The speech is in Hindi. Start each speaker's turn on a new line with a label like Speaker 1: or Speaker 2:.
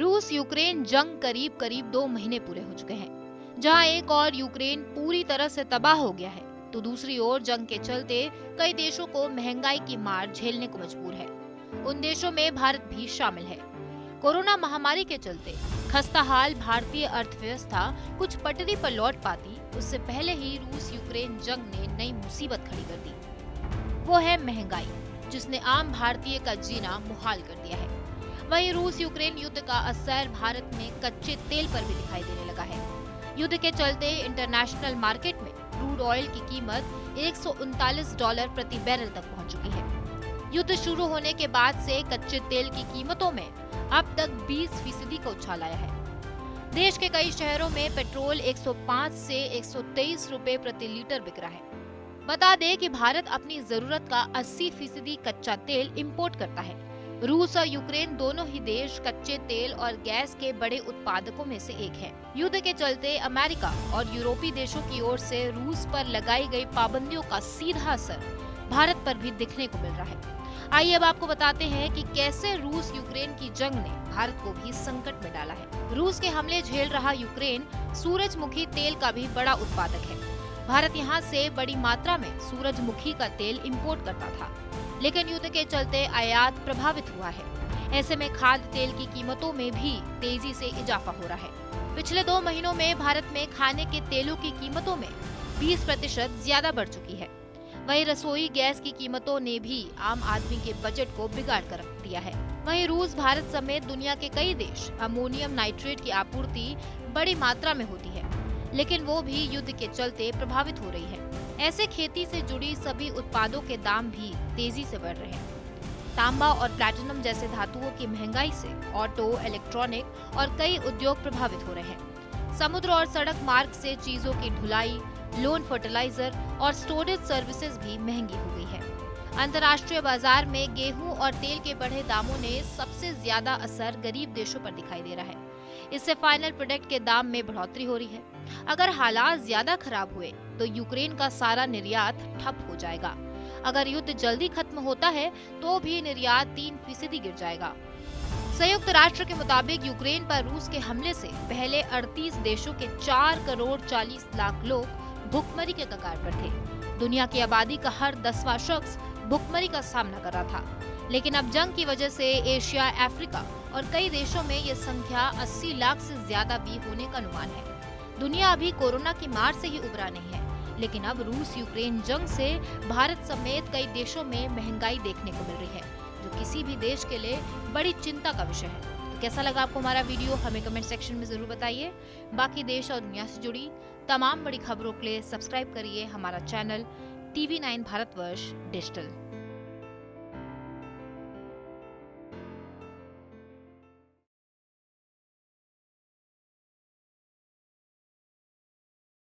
Speaker 1: रूस यूक्रेन जंग करीब करीब 2 महीने पूरे हो चुके हैं। जहां एक और यूक्रेन पूरी तरह से तबाह हो गया है, तो दूसरी ओर जंग के चलते कई देशों को महंगाई की मार झेलने को मजबूर है। उन देशों में भारत भी शामिल है। कोरोना महामारी के चलते खस्ताहाल भारतीय अर्थव्यवस्था कुछ पटरी पर लौट पाती, उससे पहले ही रूस यूक्रेन जंग ने नई मुसीबत खड़ी कर दी। वो है महंगाई, जिसने आम भारतीय का जीना मुहाल कर दिया है। वहीं रूस यूक्रेन युद्ध का असर भारत में कच्चे तेल पर भी दिखाई देने लगा है। युद्ध के चलते इंटरनेशनल मार्केट में क्रूड ऑयल की कीमत $139 प्रति बैरल तक पहुंच चुकी है। युद्ध शुरू होने के बाद से कच्चे तेल की कीमतों में अब तक 20% का उछाल आया है। देश के कई शहरों में पेट्रोल 105 से 123 रुपए प्रति लीटर बिक रहा है। बता दें कि भारत अपनी जरूरत का 80% कच्चा तेल इंपोर्ट करता है। रूस और यूक्रेन दोनों ही देश कच्चे तेल और गैस के बड़े उत्पादकों में से एक हैं। युद्ध के चलते अमेरिका और यूरोपीय देशों की ओर से रूस पर लगाई गई पाबंदियों का सीधा असर भारत पर भी दिखने को मिल रहा है। आइए अब आपको बताते हैं कि कैसे रूस यूक्रेन की जंग ने भारत को भी संकट में डाला है। रूस के हमले झेल रहा यूक्रेन सूरजमुखी तेल का भी बड़ा उत्पादक है। भारत यहाँ से बड़ी मात्रा में सूरजमुखी का तेल इंपोर्ट करता था, लेकिन युद्ध के चलते आयात प्रभावित हुआ है। ऐसे में खाद्य तेल की कीमतों में भी तेजी से इजाफा हो रहा है। पिछले 2 महीनों में भारत में खाने के तेलों की कीमतों में 20% ज्यादा बढ़ चुकी है। वहीं रसोई गैस की कीमतों ने भी आम आदमी के बजट को बिगाड़ कर रख दिया है। वहीं रूस, भारत समेत दुनिया के कई देश अमोनियम नाइट्रेट की आपूर्ति बड़ी मात्रा में होती है, लेकिन वो भी युद्ध के चलते प्रभावित हो रही है। ऐसे खेती से जुड़ी सभी उत्पादों के दाम भी तेजी से बढ़ रहे हैं। तांबा और प्लैटिनम जैसे धातुओं की महंगाई से ऑटो, इलेक्ट्रॉनिक और कई उद्योग प्रभावित हो रहे हैं। समुद्र और सड़क मार्ग से चीजों की ढुलाई, लोन, फर्टिलाइजर और स्टोरेज सर्विसेज भी महंगी हो गई है। अंतर्राष्ट्रीय बाजार में गेहूं और तेल के बढ़े दामों ने सबसे ज्यादा असर गरीब देशों पर दिखाई दे रहा है। इससे फाइनल प्रोडक्ट के दाम में बढ़ोतरी हो रही है। अगर हालात ज्यादा खराब हुए तो यूक्रेन का सारा निर्यात ठप हो जाएगा। अगर युद्ध जल्दी खत्म होता है तो भी निर्यात 3% गिर जाएगा। संयुक्त राष्ट्र के मुताबिक यूक्रेन पर रूस के हमले से पहले 38 देशों के 4 करोड़ 40 लाख लोग भुखमरी के कगार पर थे। दुनिया की आबादी का हर 10वां शख्स भुखमरी का सामना कर रहा था, लेकिन अब जंग की वजह से एशिया, अफ्रीका और कई देशों में ये संख्या 80 लाख से ज्यादा भी होने का अनुमान है। दुनिया अभी कोरोना की मार से ही उबरा नहीं है, लेकिन अब रूस यूक्रेन जंग से भारत समेत कई देशों में महंगाई देखने को मिल रही है, जो किसी भी देश के लिए बड़ी चिंता का विषय है। तो कैसा लगा आपको हमारा वीडियो, हमें कमेंट सेक्शन में जरूर बताइए। बाकी देश और दुनिया से जुड़ी तमाम बड़ी खबरों के लिए सब्सक्राइब करिए हमारा चैनल TV9 भारतवर्ष डिजिटल।